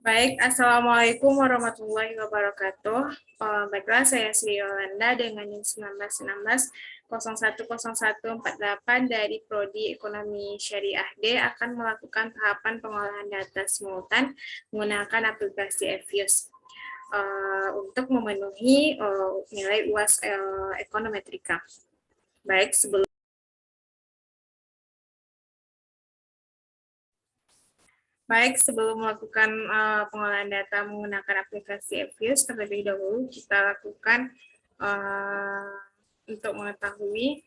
Baik, Assalamualaikum warahmatullahi wabarakatuh. Baiklah, saya Sri Yolanda dengan NIM 1916 010148 dari Prodi Ekonomi Syariah D akan melakukan tahapan pengolahan data simultan menggunakan aplikasi Evius untuk memenuhi nilai UAS ekonometrika. Baik, sebelum melakukan pengolahan data menggunakan aplikasi Evius, terlebih dahulu kita lakukan untuk mengetahui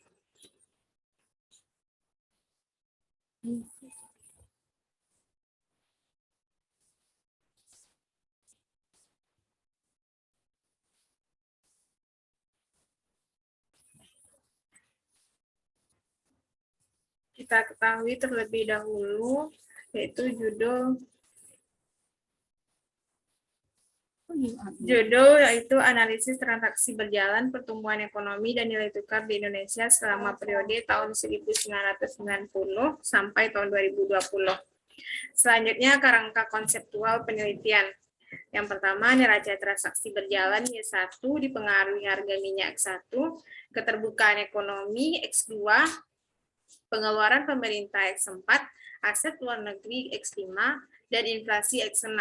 terlebih dahulu yaitu judul yaitu analisis transaksi berjalan pertumbuhan ekonomi dan nilai tukar di Indonesia selama periode tahun 1990 sampai tahun 2020. Selanjutnya kerangka konseptual penelitian. Yang pertama, neraca transaksi berjalan Y1 dipengaruhi harga minyak X1, keterbukaan ekonomi X2, pengeluaran pemerintah X4, aset luar negeri X5, dan inflasi X6.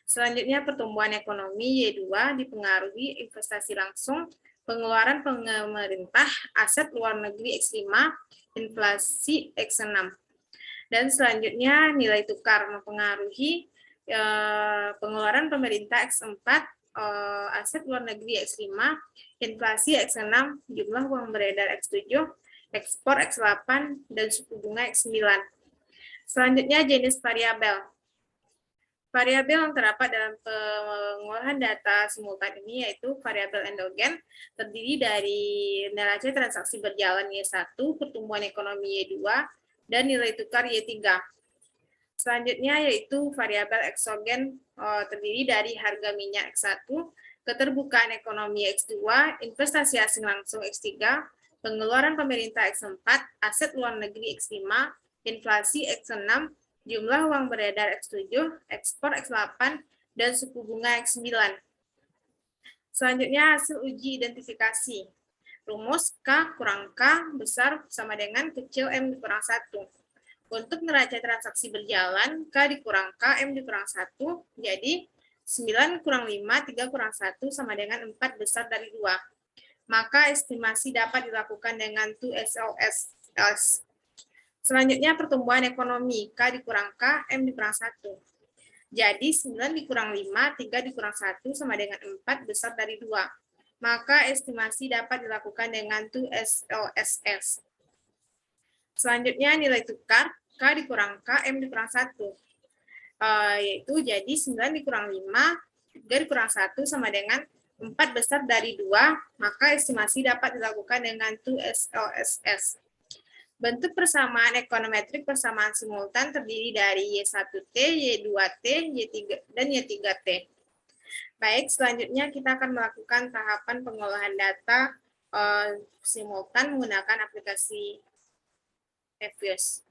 Selanjutnya, pertumbuhan ekonomi Y2 dipengaruhi investasi langsung, pengeluaran pemerintah, aset luar negeri X5, inflasi X6. Dan selanjutnya, nilai tukar mempengaruhi pengeluaran pemerintah X4, aset luar negeri X5, inflasi X6, jumlah uang beredar X7, ekspor X8, dan suku bunga X9. Selanjutnya, jenis variabel. Variabel yang terdapat dalam pengolahan data simultan ini yaitu variabel endogen, terdiri dari neraca transaksi berjalan Y1, pertumbuhan ekonomi Y2, dan nilai tukar Y3. Selanjutnya yaitu variabel eksogen, terdiri dari harga minyak X1, keterbukaan ekonomi X2, investasi asing langsung X3, pengeluaran pemerintah X4, aset luar negeri X5, inflasi X6, jumlah uang beredar X7, ekspor X8, dan suku bunga X9. Selanjutnya hasil uji identifikasi. Rumus K kurang K besar sama dengan kecil M dikurang 1. Untuk neraca transaksi berjalan, K dikurang K, M dikurang 1, jadi 9 kurang 5, 3 kurang 1 sama dengan 4 besar dari 2. Maka estimasi dapat dilakukan dengan 2SLS. Selanjutnya pertumbuhan ekonomi, K dikurang K, M dikurang 1. Jadi 9 dikurang 5, 3 dikurang 1 sama dengan 4 besar dari 2. Maka estimasi dapat dilakukan dengan 2SLS. Selanjutnya nilai tukar, K dikurang K, M dikurang 1. Yaitu jadi 9 dikurang 5, 3 dikurang 1 sama dengan 4 besar dari 2, maka estimasi dapat dilakukan dengan 2SLS. Bentuk persamaan ekonometrik persamaan simultan terdiri dari Y1T, Y2T, Y3, dan Y3T. Baik, selanjutnya kita akan melakukan tahapan pengolahan data simultan menggunakan aplikasi Evius.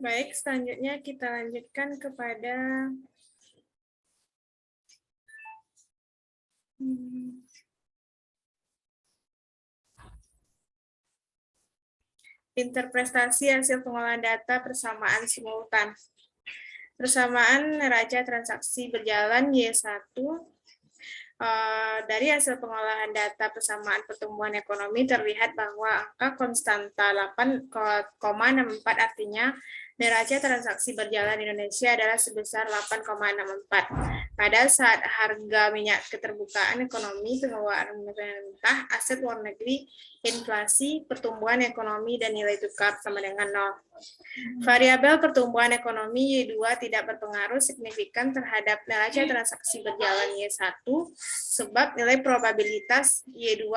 Baik, selanjutnya kita lanjutkan kepada interpretasi hasil pengolahan data persamaan simultan. Persamaan neraca transaksi berjalan Y1 dari hasil pengolahan data persamaan pertumbuhan ekonomi terlihat bahwa angka konstanta 8,64 artinya neraca transaksi berjalan Indonesia adalah sebesar 8,64. Pada saat harga minyak keterbukaan ekonomi, pengeluaran pemerintah, aset luar negeri, inflasi, pertumbuhan ekonomi, dan nilai tukar sama dengan 0. Variabel pertumbuhan ekonomi Y2 tidak berpengaruh signifikan terhadap neraca transaksi berjalan Y1 sebab nilai probabilitas Y2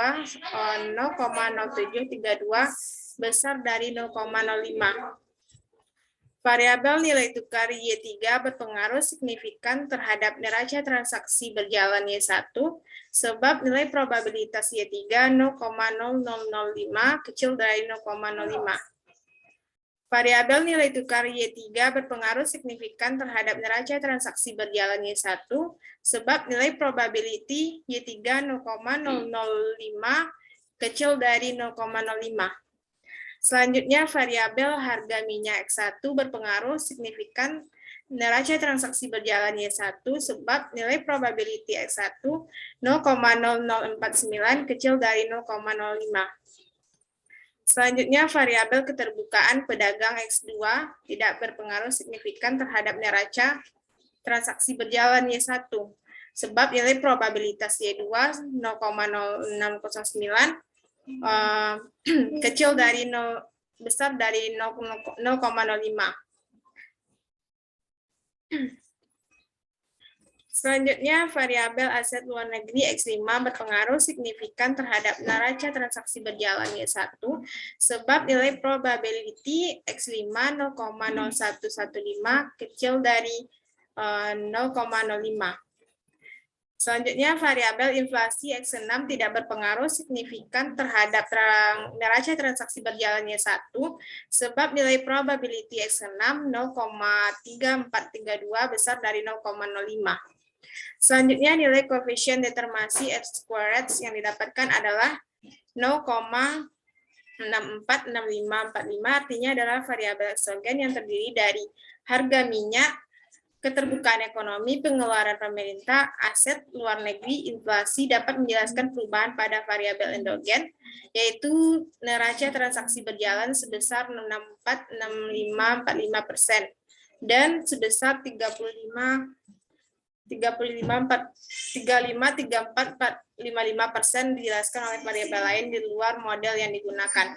0,0732 besar dari 0,05. Variabel nilai tukar Y3 berpengaruh signifikan terhadap neraca transaksi berjalan Y1 sebab nilai probabilitas Y3 0,0005 kecil dari 0,05. Variabel nilai tukar Y3 berpengaruh signifikan terhadap neraca transaksi berjalan Y1 sebab nilai probability Y3 0,005 kecil dari 0,05. Selanjutnya, variabel harga minyak X1 berpengaruh signifikan neraca transaksi berjalan Y1 sebab nilai probability X1 0,0049 kecil dari 0,05. Selanjutnya, variabel keterbukaan pedagang X2 tidak berpengaruh signifikan terhadap neraca transaksi berjalan Y1 sebab nilai probabilitas Y2 0,0609 kecil dari 0 besar dari 0,05. Selanjutnya, variabel aset luar negeri X5 berpengaruh signifikan terhadap neraca transaksi berjalan Y1 sebab nilai probability X5 0,0115 kecil dari 0,05. Selanjutnya, variabel inflasi X6 tidak berpengaruh signifikan terhadap neraca transaksi berjalan Y1 sebab nilai probability X6 0,3432 besar dari 0,05. Selanjutnya, nilai koefisien determinasi F squared yang didapatkan adalah 0,646545, artinya adalah variabel eksogen yang terdiri dari harga minyak, keterbukaan ekonomi, pengeluaran pemerintah, aset luar negeri, inflasi dapat menjelaskan perubahan pada variabel endogen, yaitu neraca transaksi berjalan sebesar 646545% dan sebesar 35,3455% dijelaskan oleh variabel lain di luar model yang digunakan.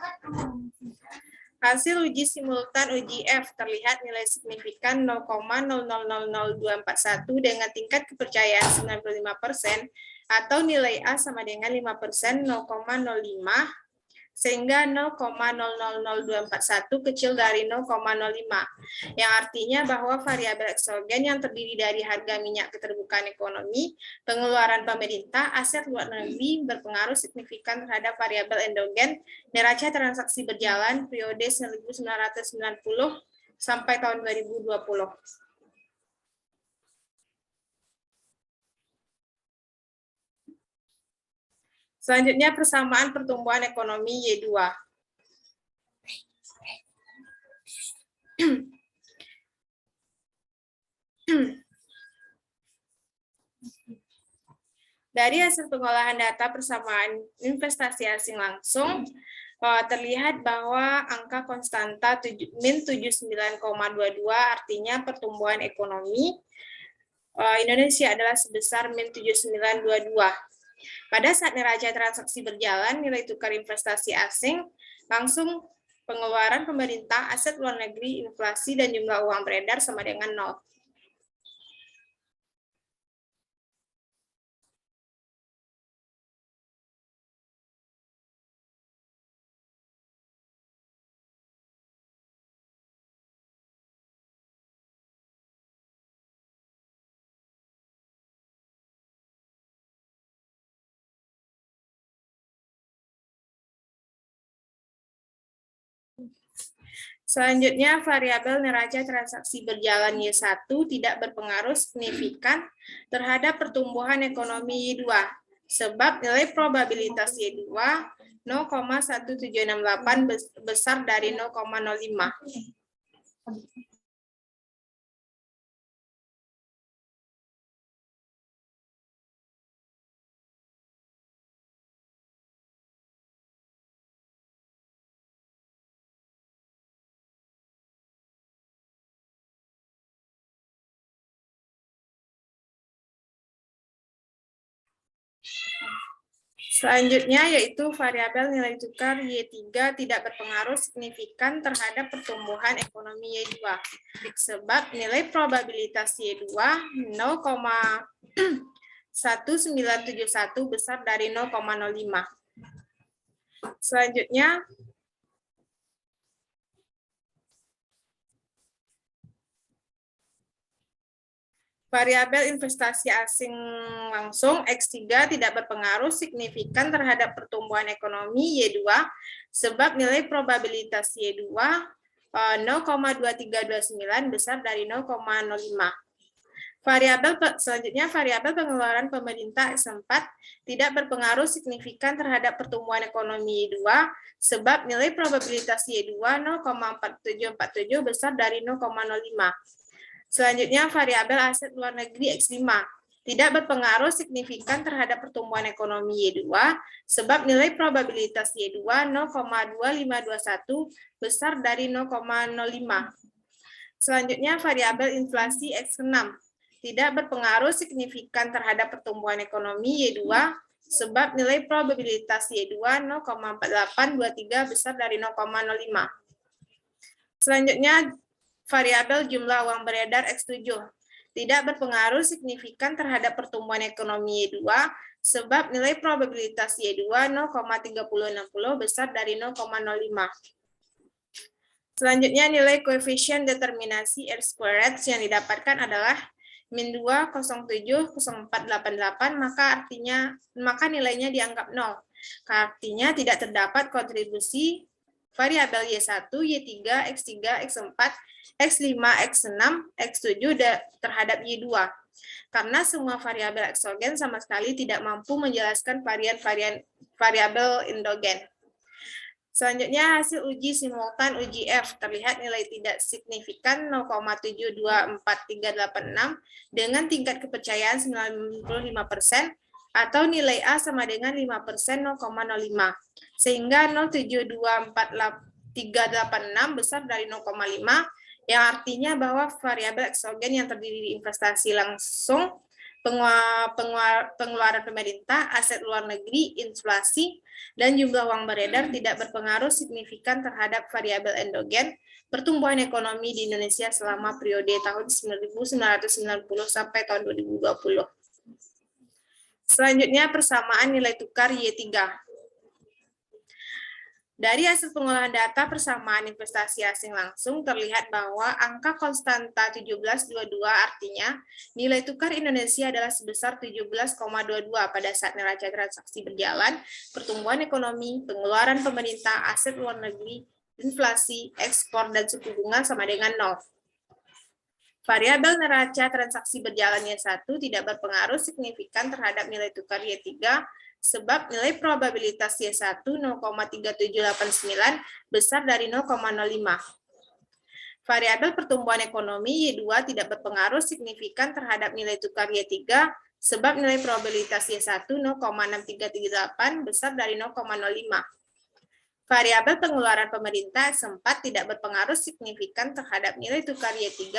Hasil uji simultan uji F terlihat nilai signifikan 0,000241 dengan tingkat kepercayaan 95% atau nilai A sama dengan 5% 0,05 sehingga 0,000241 kecil dari 0,05 yang artinya bahwa variabel eksogen yang terdiri dari harga minyak keterbukaan ekonomi, pengeluaran pemerintah, aset luar negeri berpengaruh signifikan terhadap variabel endogen neraca transaksi berjalan periode 1990 sampai tahun 2020. Selanjutnya, persamaan pertumbuhan ekonomi Y2. Dari hasil pengolahan data persamaan investasi asing langsung, terlihat bahwa angka konstanta min 79,22 artinya pertumbuhan ekonomi Indonesia adalah sebesar min 7922. Pada saat neraca transaksi berjalan, nilai tukar investasi asing, langsung pengeluaran pemerintah, aset luar negeri, inflasi, dan jumlah uang beredar sama dengan 0. Selanjutnya, variabel neraca transaksi berjalan Y1 tidak berpengaruh signifikan terhadap pertumbuhan ekonomi Y2, sebab nilai probabilitas Y2 0,1768 besar dari 0,05. Selanjutnya yaitu variabel nilai tukar Y3 tidak berpengaruh signifikan terhadap pertumbuhan ekonomi Y2, sebab nilai probabilitas Y2 0,1971 besar dari 0,05. Selanjutnya, variabel investasi asing langsung X3 tidak berpengaruh signifikan terhadap pertumbuhan ekonomi Y2, sebab nilai probabilitas Y2 0,2329 besar dari 0,05. Selanjutnya, variabel pengeluaran pemerintah X4 tidak berpengaruh signifikan terhadap pertumbuhan ekonomi Y2, sebab nilai probabilitas Y2 0,4747 besar dari 0,05. Selanjutnya, variabel aset luar negeri X5 tidak berpengaruh signifikan terhadap pertumbuhan ekonomi Y2, sebab nilai probabilitas Y2 0,2521 besar dari 0,05. Selanjutnya, variabel inflasi X6 tidak berpengaruh signifikan terhadap pertumbuhan ekonomi Y2, sebab nilai probabilitas Y2 0,4823 besar dari 0,05. Selanjutnya, variabel jumlah uang beredar X7 tidak berpengaruh signifikan terhadap pertumbuhan ekonomi Y2, sebab nilai probabilitas Y2 0,3060 besar dari 0,05. Selanjutnya, nilai koefisien determinasi R-squared yang didapatkan adalah min 2,07,0488, maka nilainya dianggap 0. Artinya tidak terdapat kontribusi variabel Y1, Y3, X3, X4, X5, X6, X7 terhadap Y2. Karena semua variabel eksogen sama sekali tidak mampu menjelaskan variabel endogen. Selanjutnya, hasil uji simultan uji F terlihat nilai tidak signifikan 0,724386 dengan tingkat kepercayaan 95%, atau nilai A sama dengan 5% 0,05, sehingga 0,724386 besar dari 0,5, yang artinya bahwa variabel eksogen yang terdiri di investasi langsung, pengeluaran pemerintah, aset luar negeri, inflasi, dan jumlah uang beredar tidak berpengaruh signifikan terhadap variabel endogen pertumbuhan ekonomi di Indonesia selama periode tahun 1990 sampai tahun 2020. Selanjutnya, persamaan nilai tukar Y3. Dari hasil pengolahan data persamaan investasi asing langsung terlihat bahwa angka konstanta 17,22 artinya nilai tukar Indonesia adalah sebesar 17,22 pada saat neraca transaksi berjalan, pertumbuhan ekonomi, pengeluaran pemerintah, aset luar negeri, inflasi, ekspor, dan suku bunga sama dengan 0. Variabel neraca transaksi berjalan Y1 tidak berpengaruh signifikan terhadap nilai tukar Y3, sebab nilai probabilitas Y1 0,3789 besar dari 0,05. Variabel pertumbuhan ekonomi Y2 tidak berpengaruh signifikan terhadap nilai tukar Y3, sebab nilai probabilitas Y1 0,6338 besar dari 0,05. Variabel pengeluaran pemerintah S4 tidak berpengaruh signifikan terhadap nilai tukar Y3,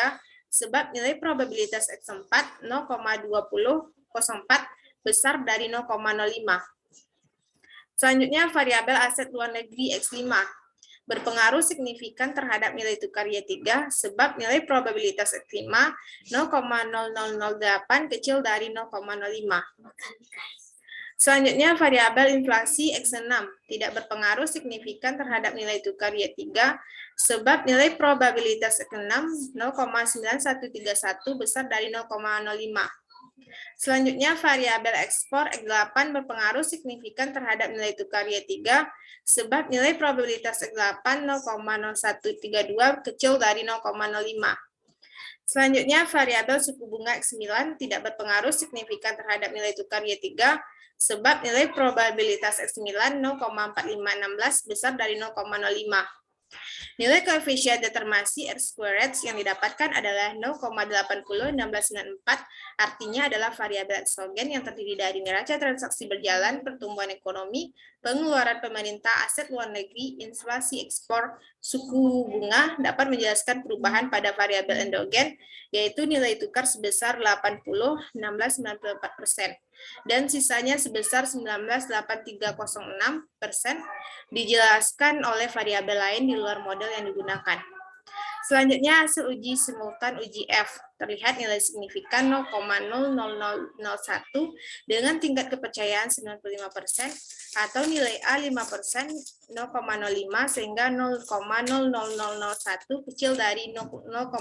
sebab nilai probabilitas X4 0,2004 besar dari 0,05. Selanjutnya, variabel aset luar negeri X5 berpengaruh signifikan terhadap nilai tukar Y3, sebab nilai probabilitas X5 0,0008 kecil dari 0,05. Selanjutnya, variabel inflasi X6 tidak berpengaruh signifikan terhadap nilai tukar Y3, sebab nilai probabilitas X6 0,9131 besar dari 0,05. Selanjutnya, variabel ekspor X8 berpengaruh signifikan terhadap nilai tukar Y3 sebab nilai probabilitas X8 0,0132 kecil dari 0,05. Selanjutnya, variabel suku bunga X9 tidak berpengaruh signifikan terhadap nilai tukar Y3 sebab nilai probabilitas X9 0,4516 besar dari 0,05. Nilai koefisien determinasi R squared yang didapatkan adalah 0,801694, artinya adalah variabel eksogen yang terdiri dari neraca transaksi berjalan, pertumbuhan ekonomi, pengeluaran pemerintah, aset luar negeri, inflasi ekspor, suku bunga dapat menjelaskan perubahan pada variabel endogen, yaitu nilai tukar sebesar 80,1694%. Dan sisanya sebesar 19,8306% dijelaskan oleh variabel lain di luar model yang digunakan. Selanjutnya, hasil uji simultan uji F. Terlihat nilai signifikan 0,0001 dengan tingkat kepercayaan 95% atau nilai A 5%, 0,05 sehingga 0,00001 kecil dari 0,05.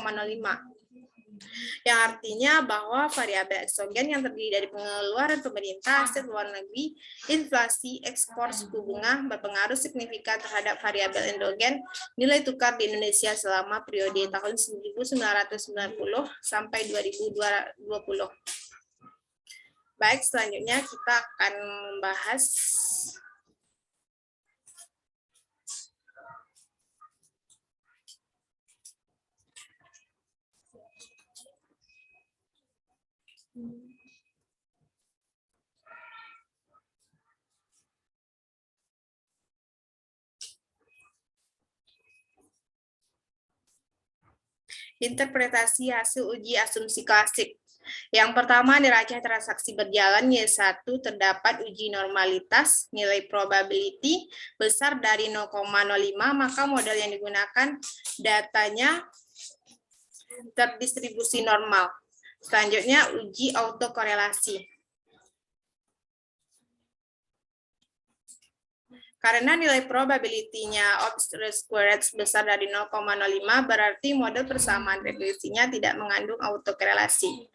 Yang artinya bahwa variabel eksogen yang terdiri dari pengeluaran pemerintah, aset luar negeri, inflasi, ekspor, suku bunga berpengaruh signifikan terhadap variabel endogen nilai tukar di Indonesia selama periode tahun 1990 sampai 2020. Baik, selanjutnya kita akan membahas interpretasi hasil uji asumsi klasik. Yang pertama, neraca transaksi berjalan Y1 terdapat uji normalitas, nilai probability besar dari 0,05, maka model yang digunakan datanya terdistribusi normal. Selanjutnya, uji autokorelasi. Karena nilai probability-nya R squared besar dari 0,05, berarti model persamaan regresinya tidak mengandung autokorelasi.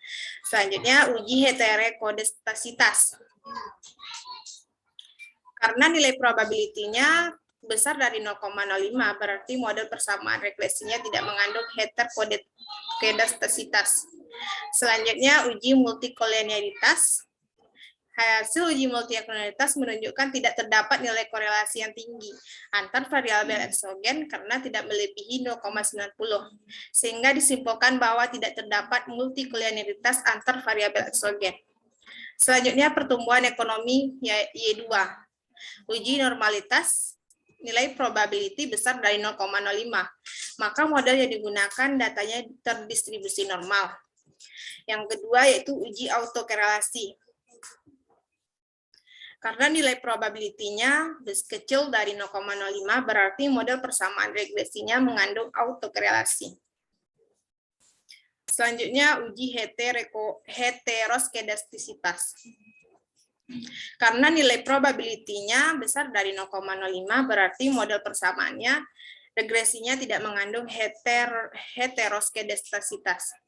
Selanjutnya, uji heterokodestasitas. Karena nilai probability-nya besar dari 0,05, berarti model persamaan regresinya tidak mengandung heterokodestasitas. Selanjutnya, uji multikolinearitas. Hasil uji multikolinearitas menunjukkan tidak terdapat nilai korelasi yang tinggi antar variabel eksogen karena tidak melebihi 0,90, sehingga disimpulkan bahwa tidak terdapat multikolinearitas antar variabel eksogen. Selanjutnya, pertumbuhan ekonomi Y2. Uji normalitas, nilai probability besar dari 0,05, maka model yang digunakan datanya terdistribusi normal. Yang kedua yaitu uji autokorelasi. Karena nilai probability-nya kecil dari 0,05, berarti model persamaan regresinya mengandung autokorelasi. Selanjutnya, uji heteroskedastisitas. Karena nilai probability-nya besar dari 0,05, berarti model persamaannya regresinya tidak mengandung heteroskedastisitas.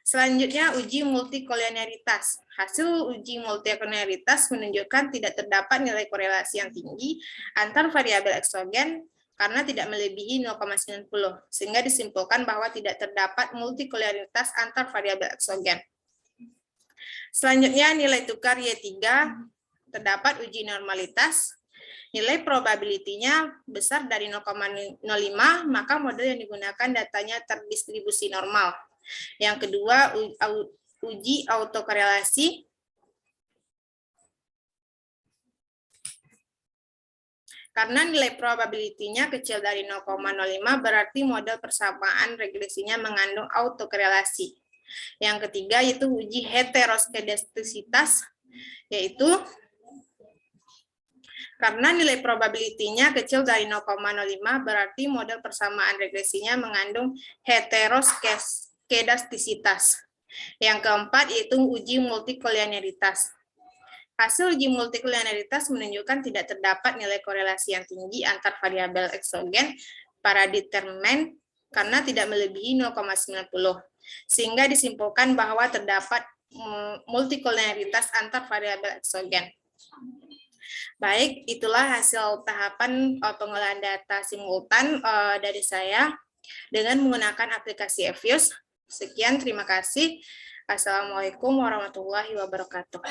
Selanjutnya, uji multikolinearitas. Hasil uji multikolinearitas menunjukkan tidak terdapat nilai korelasi yang tinggi antar variabel eksogen karena tidak melebihi 0,90, sehingga disimpulkan bahwa tidak terdapat multikolinearitas antar variabel eksogen. Selanjutnya, nilai tukar Y3, terdapat uji normalitas. Nilai probability-nya besar dari 0,05, maka model yang digunakan datanya terdistribusi normal. Yang kedua, uji autokorelasi. Karena nilai probability-nya kecil dari 0,05, berarti model persamaan regresinya mengandung autokorelasi. Yang ketiga, yaitu uji heteroskedastisitas, yaitu karena nilai probability-nya kecil dari 0,05, berarti model persamaan regresinya mengandung heteroskedastisitas. Yang keempat yaitu uji multikolinearitas. Hasil uji multikolinearitas menunjukkan tidak terdapat nilai korelasi yang tinggi antar variabel eksogen para determinan karena tidak melebihi 0,90, sehingga disimpulkan bahwa terdapat multikolonialitas antar variabel eksogen. Baik, itulah hasil tahapan pengolahan data simultan dari saya dengan menggunakan aplikasi Evius. Sekian, terima kasih. Assalamualaikum warahmatullahi wabarakatuh.